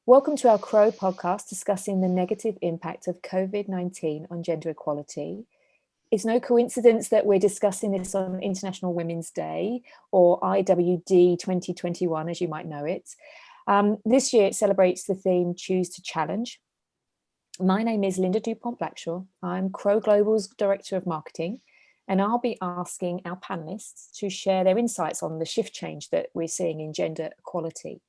Welcome to our Crowe podcast discussing the negative impact of COVID-19 on gender equality. It's no coincidence that we're discussing this on International Women's Day, or IWD 2021, as you might know it. This year it celebrates the theme Choose to Challenge. My name is Lynda Dupont-Blackshaw. I'm Crowe Global's Director of Marketing, and I'll be asking our panelists to share their insights on the shift change that we're seeing in gender equality.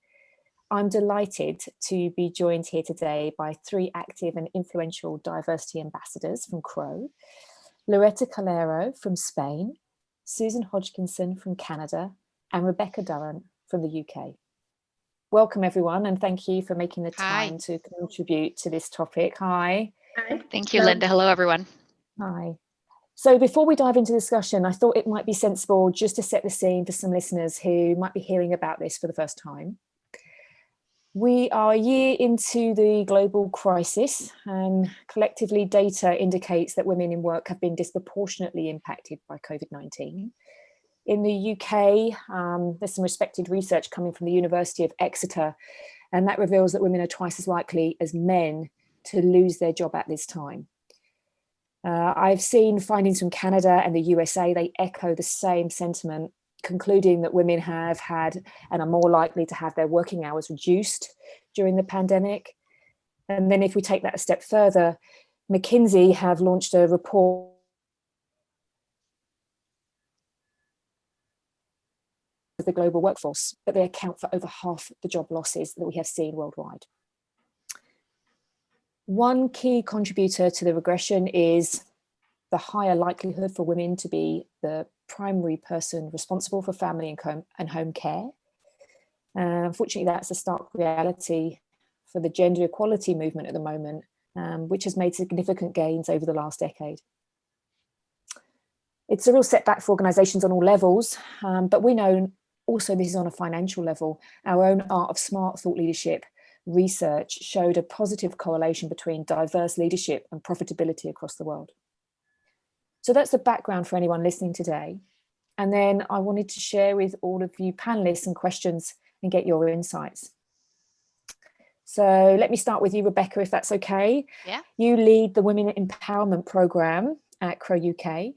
I'm delighted to be joined here today by three active and influential diversity ambassadors from Crowe: Loretta Calero from Spain, Susan Hodgkinson from Canada, and Rebecca Durrant from the UK. Welcome everyone, and thank you for making the time to contribute to this topic. Hi. Hi. Thank you, Lynda. Hello, everyone. Hi. So before we dive into discussion, I thought it might be sensible just to set the scene for some listeners who might be hearing about this for the first time. We are a year into the global crisis, and collectively data indicates that women in work have been disproportionately impacted by COVID-19. In the UK, there's some respected research coming from the University of Exeter, and that reveals that women are twice as likely as men to lose their job at this time. I've seen findings from Canada and the USA, they echo the same sentiment, concluding that women have had and are more likely to have their working hours reduced during the pandemic. And then if we take that a step further, McKinsey have launched a report of the global workforce, but they account for over half the job losses that we have seen worldwide. One key contributor to the regression is the higher likelihood for women to be the primary person responsible for family and home care. Unfortunately, that's a stark reality for the gender equality movement at the moment, which has made significant gains over the last decade. It's a real setback for organisations on all levels, but we know also this is on a financial level. Our own Art of Smart Thought Leadership research showed a positive correlation between diverse leadership and profitability across the world. So that's the background for anyone listening today. And then I wanted to share with all of you panelists some questions and get your insights. So let me start with you, Rebecca, if that's okay. Yeah. You lead the Women Empowerment Programme at Crowe UK,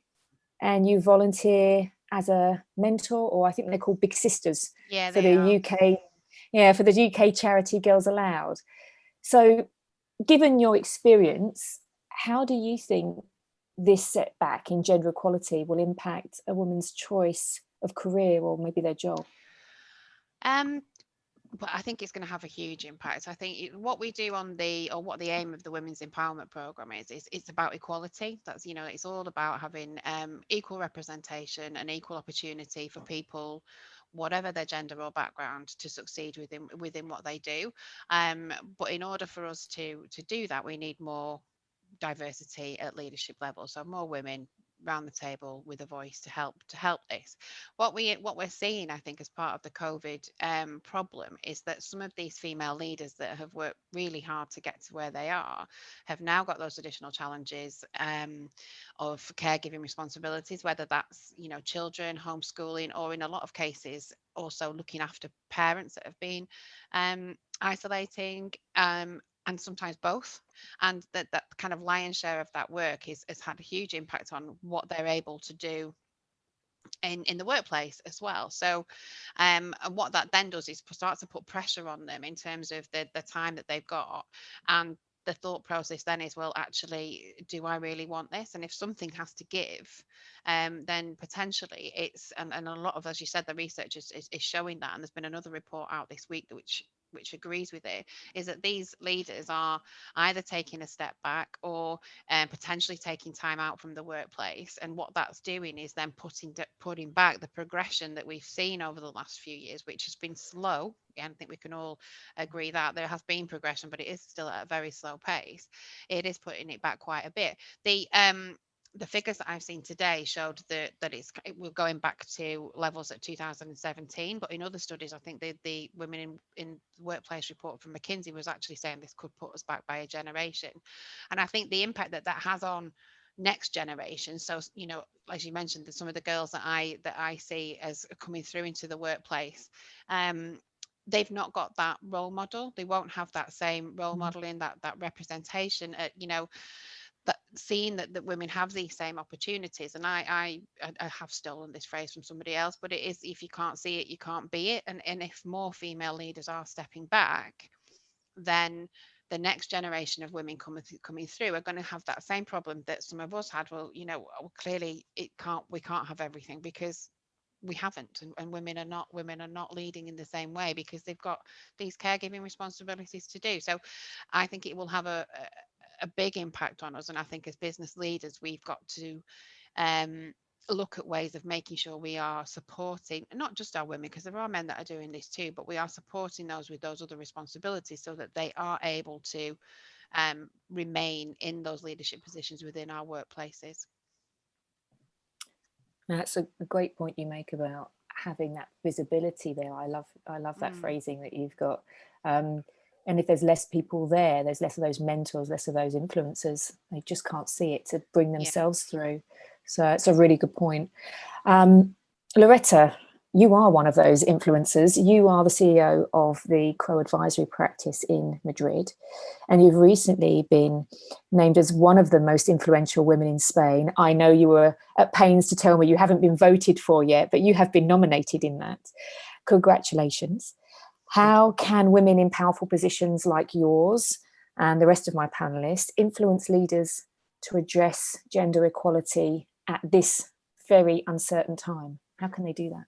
and you volunteer as a mentor, or I think they're called Big Sisters, for the UK charity Girls Aloud. So given your experience, how do you think this setback in gender equality will impact a woman's choice of career or maybe their job? But I think it's going to have a huge impact. I think what we do what the aim of the Women's Empowerment Programme is it's about equality. That's, it's all about having equal representation and equal opportunity for people, whatever their gender or background, to succeed within what they do. But in order for us to do that, we need more diversity at leadership level, so more women round the table with a voice to help this. What we're seeing, I think, as part of the COVID problem is that some of these female leaders that have worked really hard to get to where they are have now got those additional challenges of caregiving responsibilities, whether that's children, homeschooling, or in a lot of cases also looking after parents that have been isolating, and sometimes both. And that kind of lion's share of that work has had a huge impact on what they're able to do in the workplace as well. So and what that then does is start to put pressure on them in terms of the time that they've got. And the thought process then is, well, actually, do I really want this? And if something has to give, then potentially it's, and a lot of, as you said, the research is showing that. And there's been another report out this week which agrees with it, is that these leaders are either taking a step back or potentially taking time out from the workplace. And what that's doing is then putting back the progression that we've seen over the last few years, which has been slow. I think we can all agree that there has been progression, but it is still at a very slow pace. It is putting it back quite a bit. The figures that I've seen today showed that we're going back to levels at 2017, but in other studies, I think the Women in the Workplace report from McKinsey was actually saying this could put us back by a generation. And I think the impact that has on next generation. So, as you mentioned, some of the girls that I see as coming through into the workplace, they've not got that role model. They won't have that same role model in that representation, you know, that seeing that women have these same opportunities. And I have stolen this phrase from somebody else, but it is, if you can't see it, you can't be it. And if more female leaders are stepping back, then the next generation of women coming through are going to have that same problem that some of us had. Well, you know, clearly we can't have everything because we haven't, and women are not leading in the same way because they've got these caregiving responsibilities to do. So I think it will have a big impact on us, and I think as business leaders we've got to look at ways of making sure we are supporting not just our women, because there are men that are doing this too, but we are supporting those with those other responsibilities so that they are able to remain in those leadership positions within our workplaces. That's a great point you make about having that visibility there. I love that phrasing that you've got. And if there's less people there, there's less of those mentors, less of those influencers. They just can't see it to bring themselves through. So it's a really good point. Loretta, you are one of those influencers. You are the CEO of the Crowe advisory practice in Madrid, and you've recently been named as one of the most influential women in Spain. I know you were at pains to tell me you haven't been voted for yet, but you have been nominated in that. Congratulations. How can women in powerful positions like yours and the rest of my panelists influence leaders to address gender equality at this very uncertain time? How can they do that?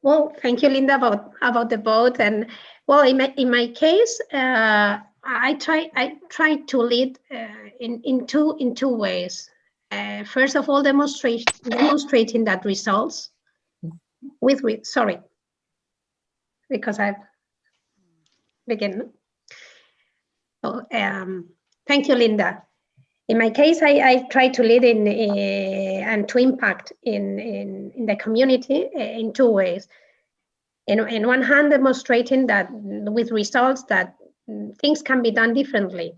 Well, thank you, Lynda, about the vote. And well, in my case, I try to lead in two ways. First of all, demonstrating that results sorry, because I've begun. So, thank you, Lynda. In my case, I try to lead in and to impact in the community in two ways. In one hand, demonstrating that with results that things can be done differently.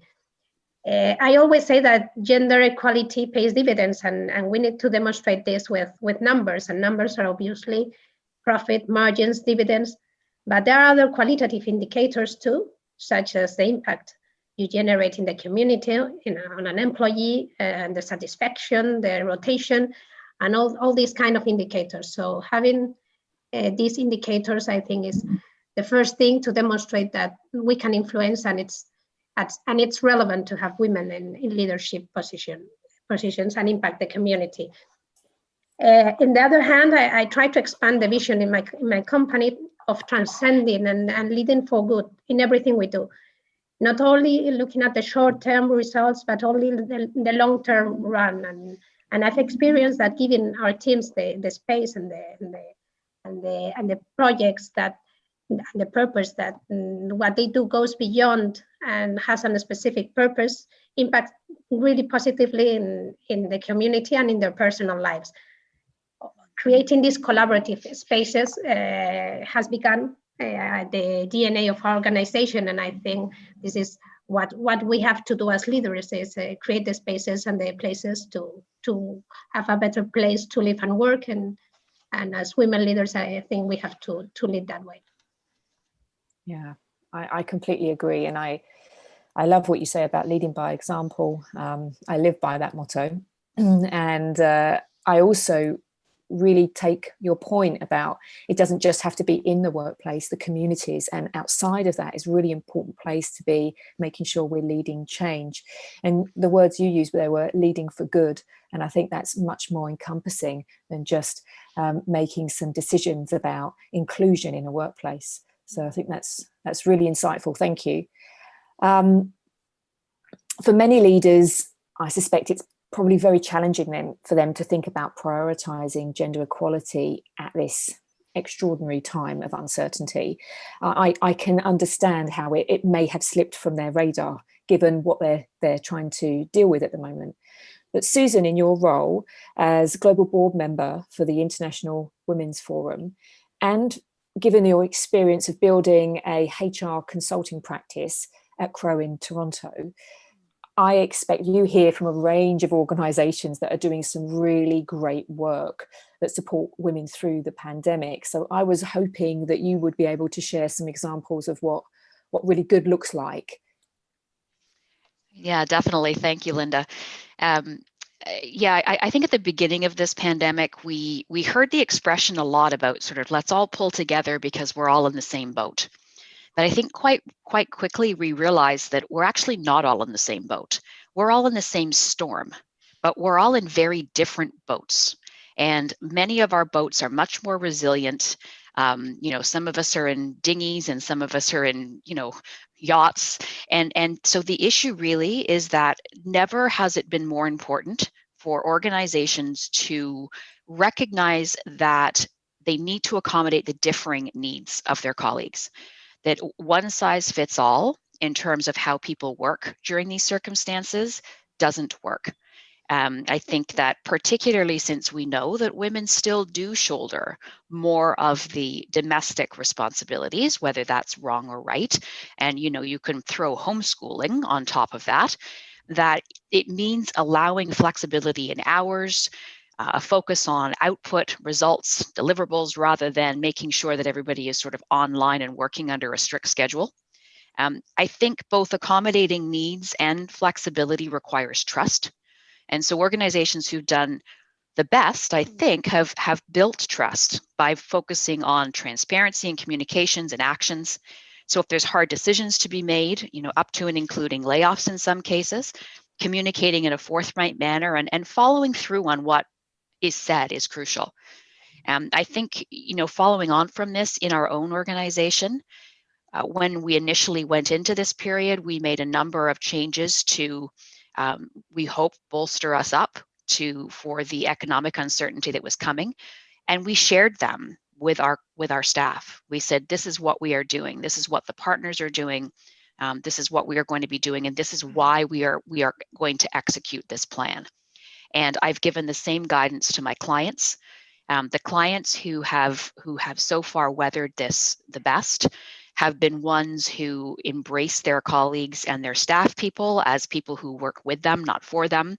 I always say that gender equality pays dividends, and we need to demonstrate this with numbers, and numbers are obviously profit, margins, dividends, but there are other qualitative indicators too, such as the impact you generate in the community, on an employee, and the satisfaction, the rotation, and all these kind of indicators. So having these indicators, I think, is the first thing to demonstrate that we can influence, and it's relevant to have women in leadership positions and impact the community. On the other hand, I try to expand the vision in my company of transcending and leading for good in everything we do. Not only looking at the short-term results, but only the long-term run. And I've experienced that giving our teams the space and the projects that the purpose that what they do goes beyond and has a specific purpose, impacts really positively in the community and in their personal lives. Creating these collaborative spaces has become the DNA of our organization, and I think this is what we have to do as leaders, is create the spaces and the places to have a better place to live and work, and as women leaders, I think we have to lead that way. Yeah, I completely agree, and I love what you say about leading by example. I live by that motto, and I also really take your point about it doesn't just have to be in the workplace, the communities and outside of that is a really important place to be, making sure we're leading change. And the words you used, they were leading for good, and I think that's much more encompassing than just making some decisions about inclusion in a workplace. So I think that's really insightful. Thank you. For many leaders, I suspect it's probably very challenging for them to think about prioritizing gender equality at this extraordinary time of uncertainty. I can understand how it may have slipped from their radar, given what they're trying to deal with at the moment. But Susan, in your role as global board member for the International Women's Forum, and given your experience of building a HR consulting practice at Crowe in Toronto, I expect you hear from a range of organisations that are doing some really great work that support women through the pandemic. So I was hoping that you would be able to share some examples of what really good looks like. Yeah, definitely. Thank you, Lynda. I think at the beginning of this pandemic, we heard the expression a lot about sort of let's all pull together because we're all in the same boat. But I think quite quickly we realized that we're actually not all in the same boat. We're all in the same storm, but we're all in very different boats. And many of our boats are much more resilient. Some of us are in dinghies and some of us are in, yachts. And so the issue really is that never has it been more important for organizations to recognize that they need to accommodate the differing needs of their colleagues, that one size fits all in terms of how people work during these circumstances doesn't work. I think that particularly since we know that women still do shoulder more of the domestic responsibilities, whether that's wrong or right, and you can throw homeschooling on top of that, that it means allowing flexibility in hours, a focus on output, results, deliverables, rather than making sure that everybody is sort of online and working under a strict schedule. I think both accommodating needs and flexibility requires trust. And so organizations who've done the best, I think, have built trust by focusing on transparency and communications and actions. So if there's hard decisions to be made, up to and including layoffs in some cases, communicating in a forthright manner and following through on what is said is crucial. I think, following on from this in our own organization, when we initially went into this period, we made a number of changes to, we hope, bolster us up for the economic uncertainty that was coming, and we shared them with our staff. We said, this is what we are doing. This is what the partners are doing. This is what we are going to be doing, and this is why we are going to execute this plan. And I've given the same guidance to my clients. The clients who have so far weathered this the best have been ones who embrace their colleagues and their staff people as people who work with them, not for them,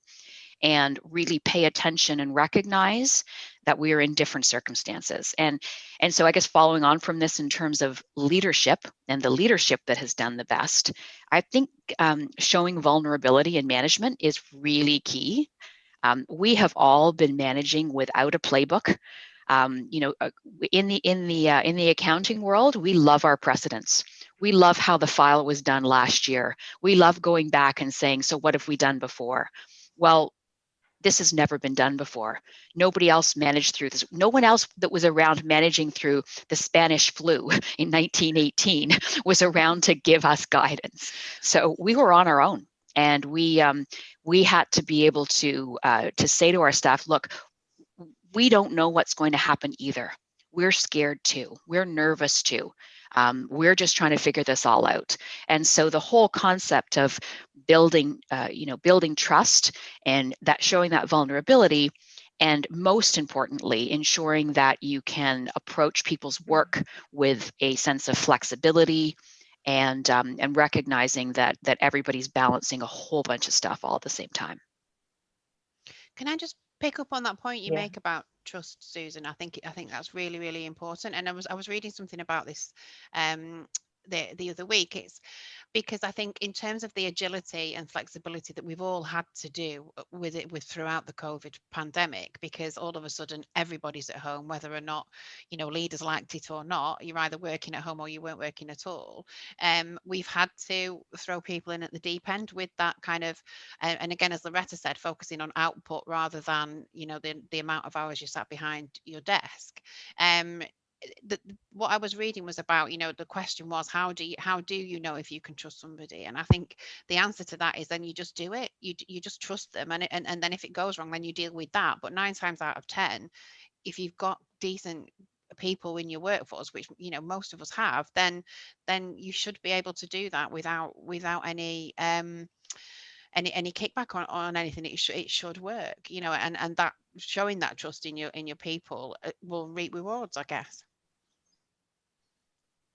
and really pay attention and recognize that we are in different circumstances. And so I guess following on from this in terms of leadership and the leadership that has done the best, I think showing vulnerability in management is really key. We have all been managing without a playbook. In the accounting world, we love our precedents. We love how the file was done last year. We love going back and saying, so what have we done before? Well, this has never been done before. Nobody else managed through this. No one else that was around managing through the Spanish flu in 1918 was around to give us guidance. So we were on our own, and we had to be able to say to our staff, look, we don't know what's going to happen either. We're scared too. We're nervous too. We're just trying to figure this all out. And so the whole concept of building trust and that showing that vulnerability, and most importantly, ensuring that you can approach people's work with a sense of flexibility and recognizing that everybody's balancing a whole bunch of stuff all at the same time. Can I just pick up on that point you make about trust, Susan? I think that's really, really important. And I was reading something about this the other week. It's because I think in terms of the agility and flexibility that we've all had to do with throughout the COVID pandemic, because all of a sudden everybody's at home, whether or not leaders liked it or not. You're either working at home or you weren't working at all. We've had to throw people in at the deep end with that kind of, and again, as Loretta said, focusing on output rather than the amount of hours you sat behind your desk. What I was reading was about, the question was, how do you know if you can trust somebody? And I think the answer to that is then you just do it. You just trust them, and then if it goes wrong, then you deal with that. But 9 times out of 10, if you've got decent people in your workforce, which most of us have, then you should be able to do that without any kickback on anything. It should work, and that showing that trust in your people will reap rewards, I guess.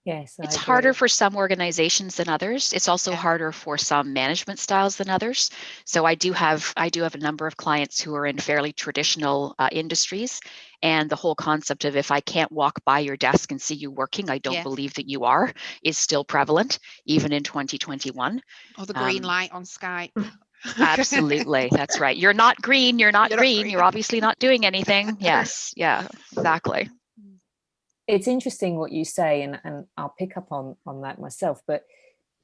Yes, It's I harder agree. for some organizations than others. It's also Yeah. harder for some management styles than others. So I do have a number of clients who are in fairly traditional industries, and the whole concept of if I can't walk by your desk and see you working, I don't Yeah. believe that you are, is still prevalent even in 2021. Or the green light on Skype. Absolutely, that's right. You're not green. You're not You're not green. green. You're obviously not doing anything. Yes, yeah, exactly. It's interesting what you say, and I'll pick up on that myself. But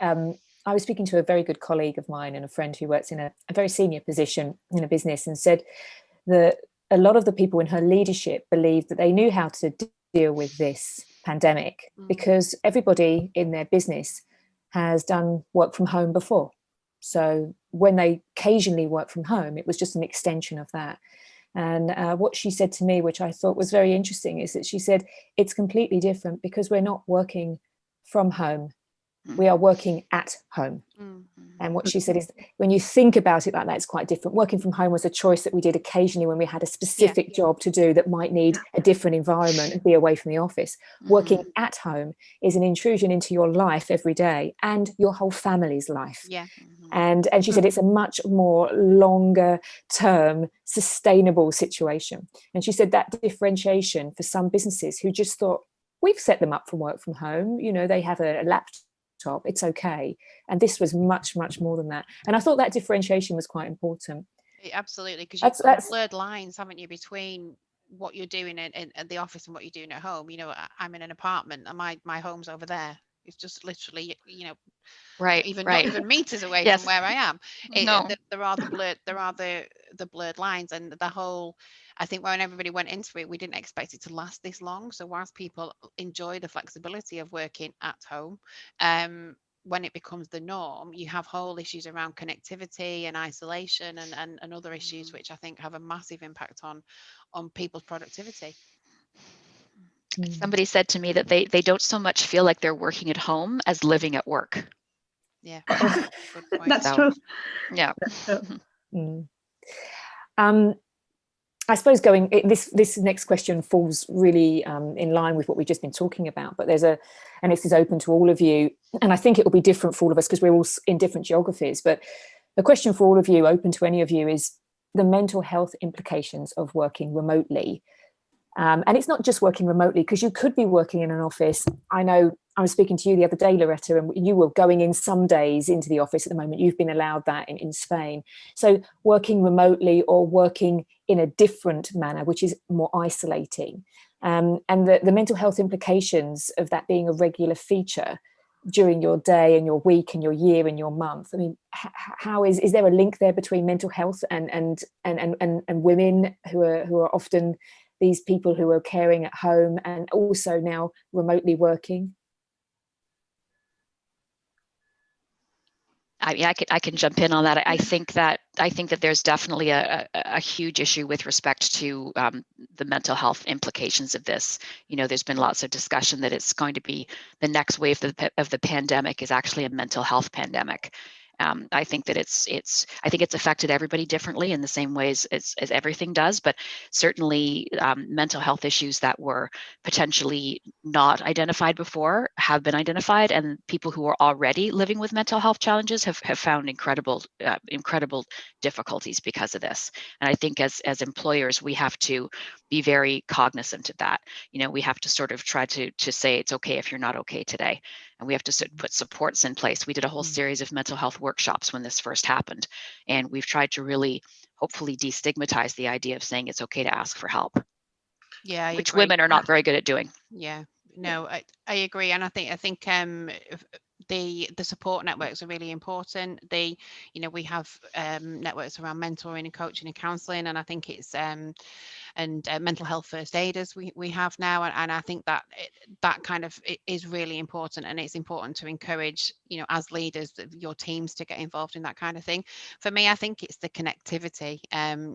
I was speaking to a very good colleague of mine and a friend who works in a very senior position in a business, and said that a lot of the people in her leadership believed that they knew how to deal with this pandemic because everybody in their business has done work from home before. So when they occasionally work from home, it was just an extension of that. And what she said to me, which I thought was very interesting, is that she said it's completely different because we're not working from home. We are working at home. And what she said is, when you think about it like that, it's quite different. Working from home was a choice that we did occasionally when we had a specific job to do that might need a different environment and be away from the office. Working at home is an intrusion into your life every day and your whole family's life. Yeah. And she said it's a much more longer term sustainable situation. And she said that differentiation for some businesses who just thought, we've set them up for work from home, you know, they have a laptop, it's okay. And this was much more than that. And I thought that differentiation was quite important. Absolutely, because you've got blurred lines, haven't you, between what you're doing in the office and what you're doing at home. You know, I'm in an apartment and my home's over there. It's just literally, you know, Right, not even meters away from where I am. No. There are the blurred lines, and the whole. I think when everybody went into it, we didn't expect it to last this long. So whilst people enjoy the flexibility of working at home, when it becomes the norm, you have whole issues around connectivity and isolation and other issues, which I think have a massive impact on people's productivity. Somebody said to me that they don't so much feel like they're working at home as living at work. Yeah, good point. That's true. Yeah. I suppose this next question falls really in line with what we've just been talking about, but and this is open to all of you, and I think it will be different for all of us because we're all in different geographies, but the question for all of you, open to any of you, is the mental health implications of working remotely. And it's not just working remotely, because you could be working in an office. I know I was speaking to you the other day, Loretta, and you were going in some days into the office at the moment. You've been allowed that in Spain. So working remotely or working in a different manner, which is more isolating. And the mental health implications of that being a regular feature during your day and your week and your year and your month. I mean, how is there a link there between mental health and women who are often these people who are caring at home and also now remotely working? I mean, I can jump in on that. I think that there's definitely a huge issue with respect to the mental health implications of this. You know, there's been lots of discussion that it's going to be the next wave of the pandemic is actually a mental health pandemic. I think that it's affected everybody differently in the same ways as everything does, but certainly mental health issues that were potentially not identified before have been identified, and people who are already living with mental health challenges have found incredible difficulties because of this. And I think as employers, we have to be very cognizant of that. You know, we have to sort of try to say it's okay if you're not okay today. And we have to put supports in place. We did a whole series of mental health workshops when this first happened. And we've tried to really, hopefully, destigmatize the idea of saying it's okay to ask for help. Yeah, I which agree. Women are not very good at doing. Yeah, no, I agree. And I think the support networks are really important. We have networks around mentoring and coaching and counselling, and I think it's and mental health first aiders we have now, and I think that that kind of is really important, and it's important to encourage, you know, as leaders, your teams to get involved in that kind of thing. For me, I think it's the connectivity.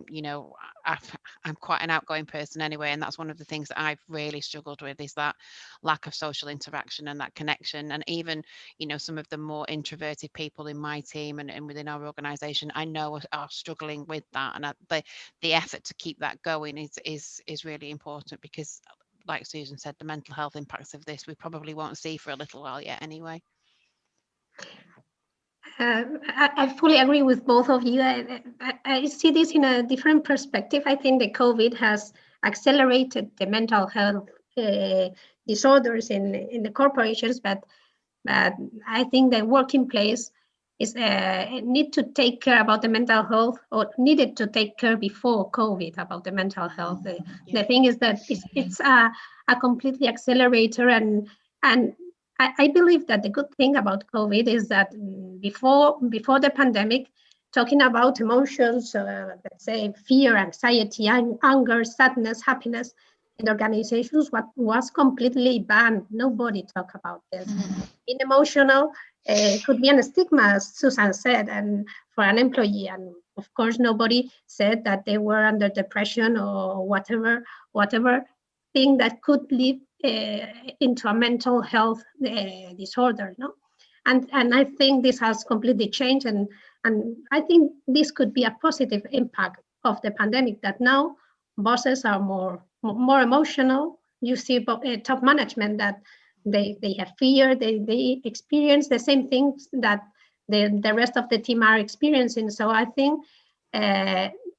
You know, I'm quite an outgoing person anyway, and that's one of the things that I've really struggled with, is that lack of social interaction and that connection. And even, you know, some of the more introverted people in my team and within our organization, I know are struggling with that, and the effort to keep that going is really important, because like Susan said, the mental health impacts of this we probably won't see for a little while yet anyway. I fully agree with both of you. I see this in a different perspective. I think the COVID has accelerated the mental health disorders in the corporations, but I think the working place is need to take care about the mental health, or needed to take care before COVID about the mental health. The thing is that it's a completely accelerator, and I believe that the good thing about COVID is that before the pandemic, talking about emotions, let's say fear, anxiety, anger, sadness, happiness in organizations, what was completely banned. Nobody talked about this. Being emotional could be a stigma, as Susan said, and for an employee. And of course, nobody said that they were under depression or whatever thing that could lead into a mental health disorder, no? And I think this has completely changed, and I think this could be a positive impact of the pandemic, that now bosses are more emotional. You see top management that they have fear, they experience the same things that the rest of the team are experiencing. So I think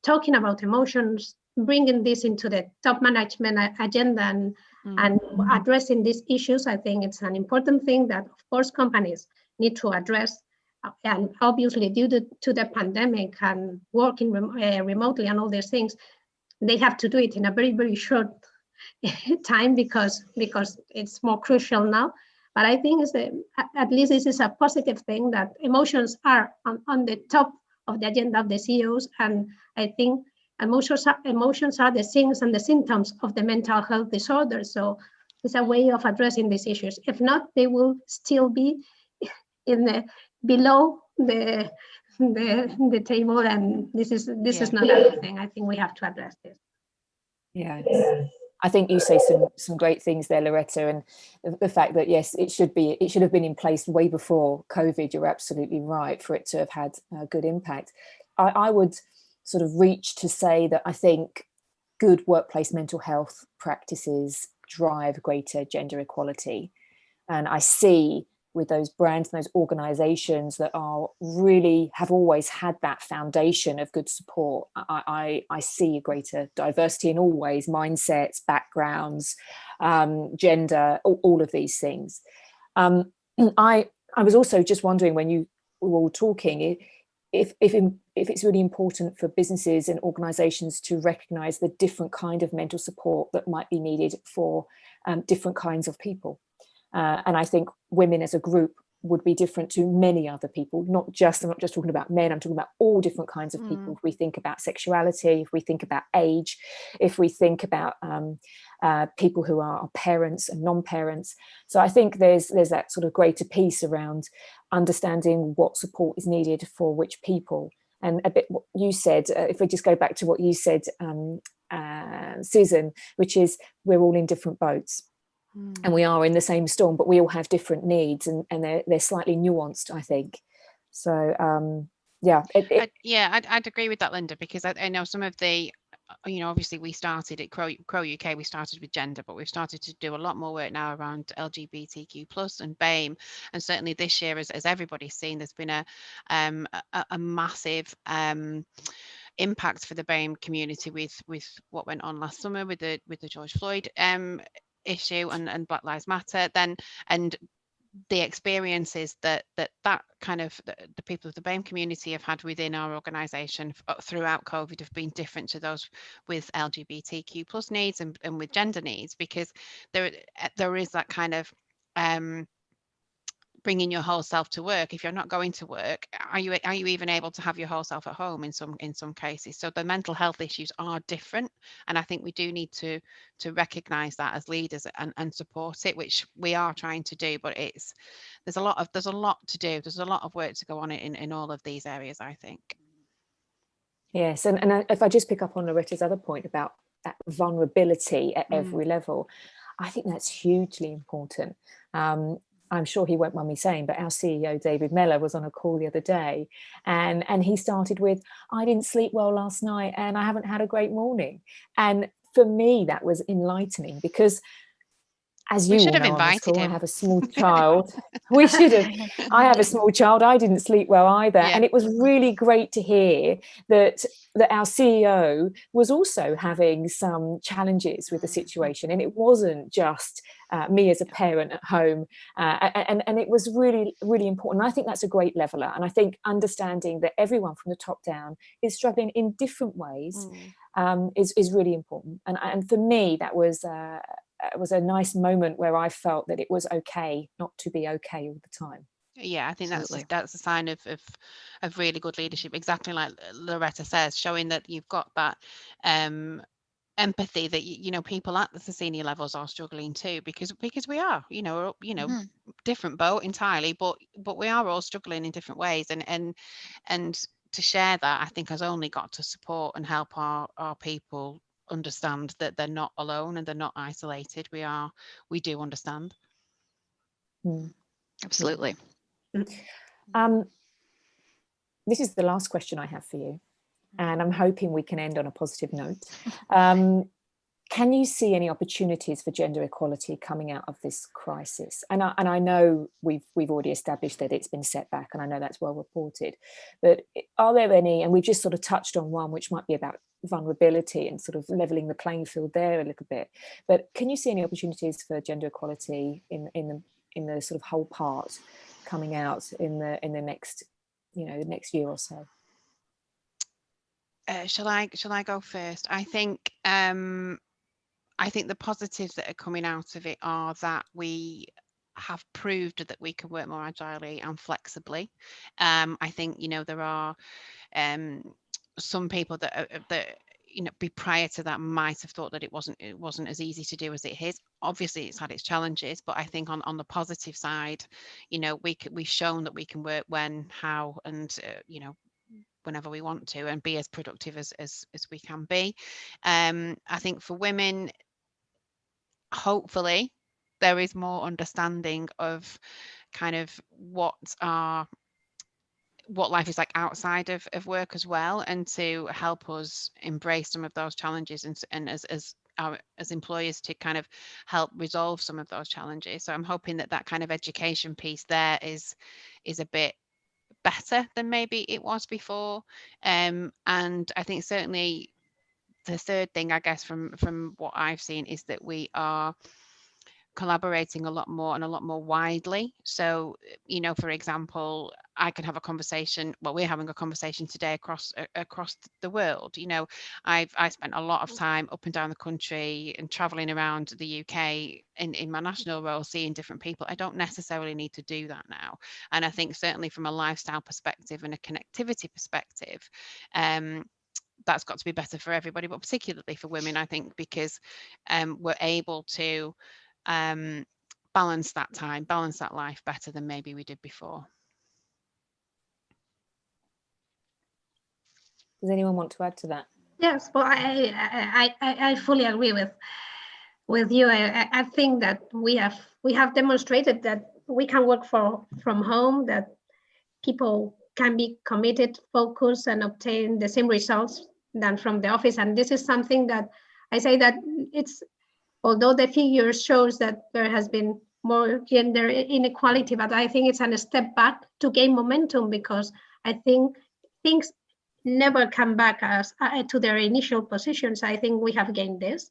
talking about emotions, bringing this into the top management agenda and addressing these issues, I think it's an important thing that, of course, companies need to address. And obviously, due to the pandemic and working remotely and all these things, they have to do it in a very, very short time because it's more crucial now. But I think at least this is a positive thing, that emotions are on the top of the agenda of the CEOs, and I think emotions are the things and the symptoms of the mental health disorder. So it's a way of addressing these issues. If not, they will still be below the table, and this is not a good thing. I think we have to address this. Yeah, I think you say some great things there, Loretta, and the fact that yes, it should have been in place way before COVID. You're absolutely right, for it to have had a good impact. I would sort of reach to say that I think good workplace mental health practices drive greater gender equality, and I see with those brands and those organizations that have always had that foundation of good support, I see a greater diversity in all ways, mindsets, backgrounds, gender, all of these things. I was also just wondering, when you were all talking, if it's really important for businesses and organizations to recognize the different kind of mental support that might be needed for different kinds of people. And I think women as a group would be different to many other people, I'm not just talking about men, I'm talking about all different kinds of people. If we think about sexuality, if we think about age, if we think about people who are parents and non-parents. So I think there's that sort of greater piece around understanding what support is needed for which people. And a bit what you said, if we just go back to what you said, Susan, which is we're all in different boats. And we are in the same storm, but we all have different needs, and they're slightly nuanced, I think. So I'd agree with that, Lynda, because I know some of the, obviously we started at Crowe UK, we started with gender, but we've started to do a lot more work now around LGBTQ plus and BAME, and certainly this year, as everybody's seen, there's been a massive impact for the BAME community with what went on last summer with the George Floyd issue and Black Lives Matter, and the experiences that kind of the people of the BAME community have had within our organisation throughout COVID have been different to those with LGBTQ plus needs and with gender needs, because there is that kind of bringing your whole self to work. If you're not going to work, are you even able to have your whole self at home in some cases? So the mental health issues are different, and I think we do need to recognize that as leaders and support it, which we are trying to do. But there's a lot to do. There's a lot of work to go on in all of these areas, I think. Yes, and if I just pick up on Loretta's other point about that vulnerability at every level, I think that's hugely important. I'm sure he won't mind me saying, but our CEO, David Mellor, was on a call the other day, and he started with, I didn't sleep well last night and I haven't had a great morning. And for me, that was enlightening, because as you all know on this call, I have a small child. We should have. I have a small child. I didn't sleep well either. And it was really great to hear that our CEO was also having some challenges with the situation. And it wasn't just me as a parent at home. And it was really, really important. I think that's a great leveler. And I think understanding that everyone from the top down is struggling in different ways is really important. And for me, that was a nice moment where I felt that it was okay not to be okay all the time. Yeah, I think that's a sign of really good leadership. Exactly like Loretta says, showing that you've got that empathy that you know people at the senior levels are struggling too, because we are, different boat entirely, but we are all struggling in different ways, and to share that, I think, has only got to support and help our people understand that they're not alone and they're not isolated. We do understand. Absolutely. This is the last question I have for you, and I'm hoping we can end on a positive note. Can you see any opportunities for gender equality coming out of this crisis? And I know we've already established that it's been set back, and I know that's well reported, but are there any, and we've just sort of touched on one, which might be about vulnerability and sort of leveling the playing field there a little bit, but can you see any opportunities for gender equality in the sort of whole part coming out in the next, the next year or so? Shall I go first? I think the positives that are coming out of it are that we have proved that we can work more agilely and flexibly. I think there are some people that prior to that might have thought that it wasn't as easy to do as it is. Obviously, it's had its challenges, but I think on the positive side, we've shown that we can work when, how, and whenever we want to, and be as productive as we can be. I think for women, hopefully there is more understanding of kind of what life is like outside of work as well, and to help us embrace some of those challenges, and as employers to kind of help resolve some of those challenges. So I'm hoping that kind of education piece there is a bit better than maybe it was before. And I think certainly the third thing, I guess, from what I've seen, is that we are collaborating a lot more and a lot more widely. So, for example, I can have a conversation, well, we're having a conversation today across the world. I spent a lot of time up and down the country and traveling around the UK in my national role, seeing different people. I don't necessarily need to do that now. And I think certainly from a lifestyle perspective and a connectivity perspective, that's got to be better for everybody, but particularly for women, I think, because we're able to balance that time, balance that life better than maybe we did before. Does anyone want to add to that? Yes, well, I fully agree with you. I think that we have demonstrated that we can work from home, that people can be committed, focused, and obtain the same results than from the office. And this is something that I say that it's, although the figure shows that there has been more gender inequality, but I think it's a step back to gain momentum, because I think things never come back as to their initial positions. I think we have gained this.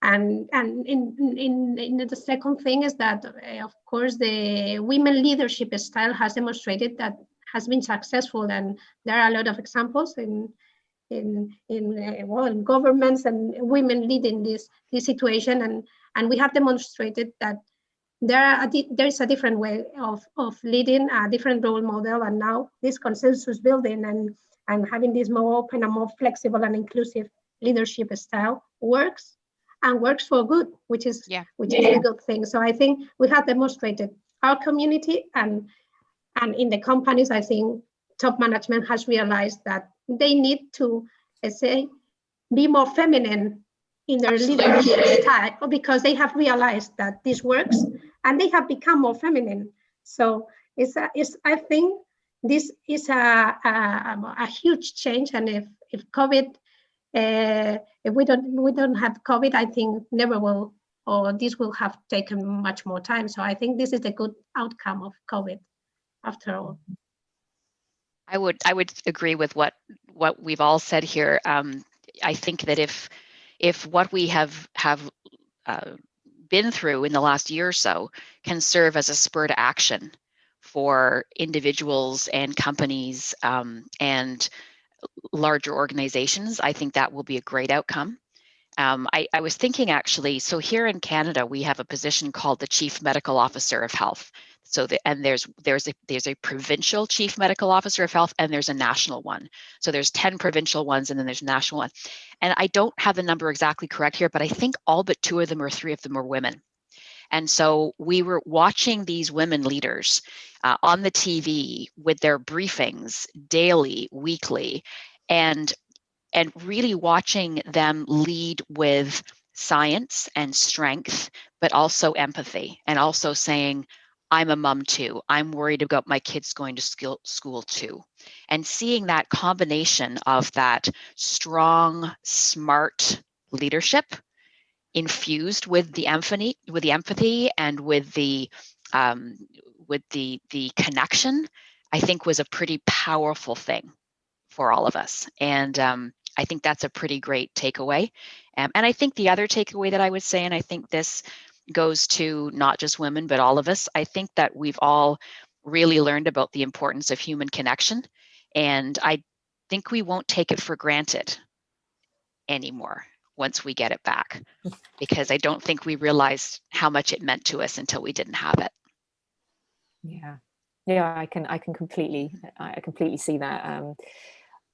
And in the second thing is that, of course, the women leadership style has demonstrated that has been successful, and there are a lot of examples in governments and women leading this situation, and we have demonstrated that there's a different way of leading, a different role model, and now this consensus building and having this more open and more flexible and inclusive leadership style works, and works for good, which is a good thing. So I think we have demonstrated our community, and in the companies, I think top management has realized that they need to, let's say, be more feminine in their leadership style, because they have realized that this works and they have become more feminine. So I think this is a huge change, and if COVID if we don't have COVID, I think never will, or this will have taken much more time. So I think this is the good outcome of COVID after all. I would agree with what we've all said here. I think that if what we have been through in the last year or so can serve as a spur to action for individuals and companies and larger organizations, I think that will be a great outcome. I was thinking actually, so here in Canada, we have a position called the Chief Medical Officer of Health. So there's a provincial Chief Medical Officer of Health, and there's a national one. So there's 10 provincial ones, and then there's a national one. And I don't have the number exactly correct here, but I think all but 2 of them or 3 of them are women. And so we were watching these women leaders on the TV with their briefings daily, weekly, and really watching them lead with science and strength, but also empathy, and also saying, I'm a mom too. I'm worried about my kids going to school too. And seeing that combination of that strong, smart leadership infused with the empathy and with the connection, I think was a pretty powerful thing for all of us. And I think that's a pretty great takeaway. And I think the other takeaway that I would say, and I think this goes to not just women, but all of us, I think that we've all really learned about the importance of human connection. And I think we won't take it for granted anymore once we get it back, because I don't think we realized how much it meant to us until we didn't have it. Yeah, I can completely see that.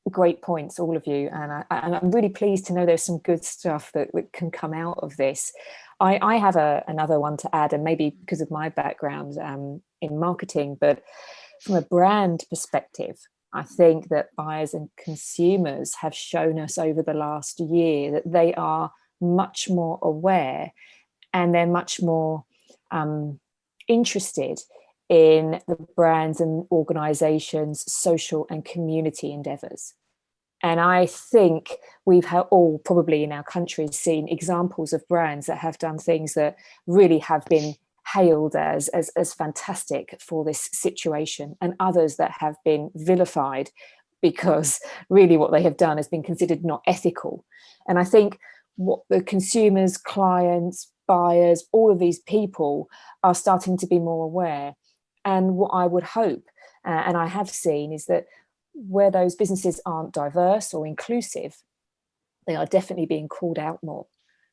Great points, all of you, and I'm really pleased to know there's some good stuff that can come out of this. I have another one to add, and maybe because of my background in marketing, but from a brand perspective, I think that buyers and consumers have shown us over the last year that they are much more aware, and they're much more interested in the brands and organizations' social and community endeavors. And I think we've all probably in our country seen examples of brands that have done things that really have been hailed as fantastic for this situation, and others that have been vilified because really what they have done has been considered not ethical. And I think what the consumers, clients, buyers, all of these people are starting to be more aware. And what I would hope, and I have seen, is that where those businesses aren't diverse or inclusive, they are definitely being called out more,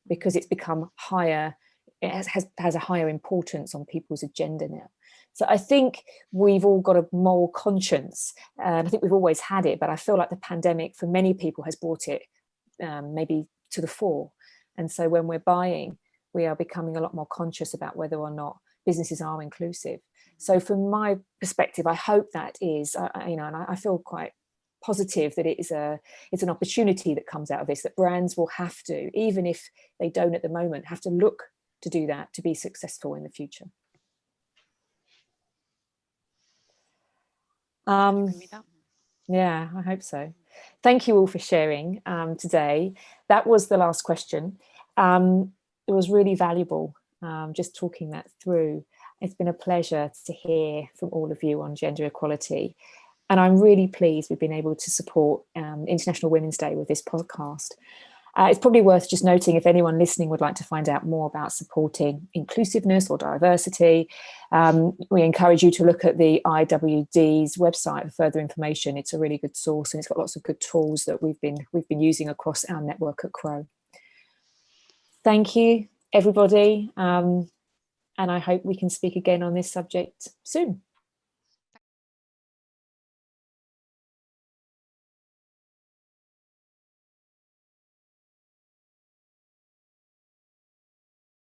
because it's become higher, it has a higher importance on people's agenda now. So I think we've all got a moral conscience. I think we've always had it, but I feel like the pandemic for many people has brought it maybe to the fore. And so when we're buying, we are becoming a lot more conscious about whether or not businesses are inclusive. So from my perspective, I hope that is, and I feel quite positive that it's an opportunity that comes out of this, that brands will have to, even if they don't at the moment, have to look to do that to be successful in the future. Yeah, I hope so. Thank you all for sharing today. That was the last question. It was really valuable just talking that through. It's been a pleasure to hear from all of you on gender equality. And I'm really pleased we've been able to support International Women's Day with this podcast. It's probably worth just noting, if anyone listening would like to find out more about supporting inclusiveness or diversity, we encourage you to look at the IWD's website for further information. It's a really good source, and it's got lots of good tools that we've been using across our network at Crowe. Thank you, everybody. And I hope we can speak again on this subject soon.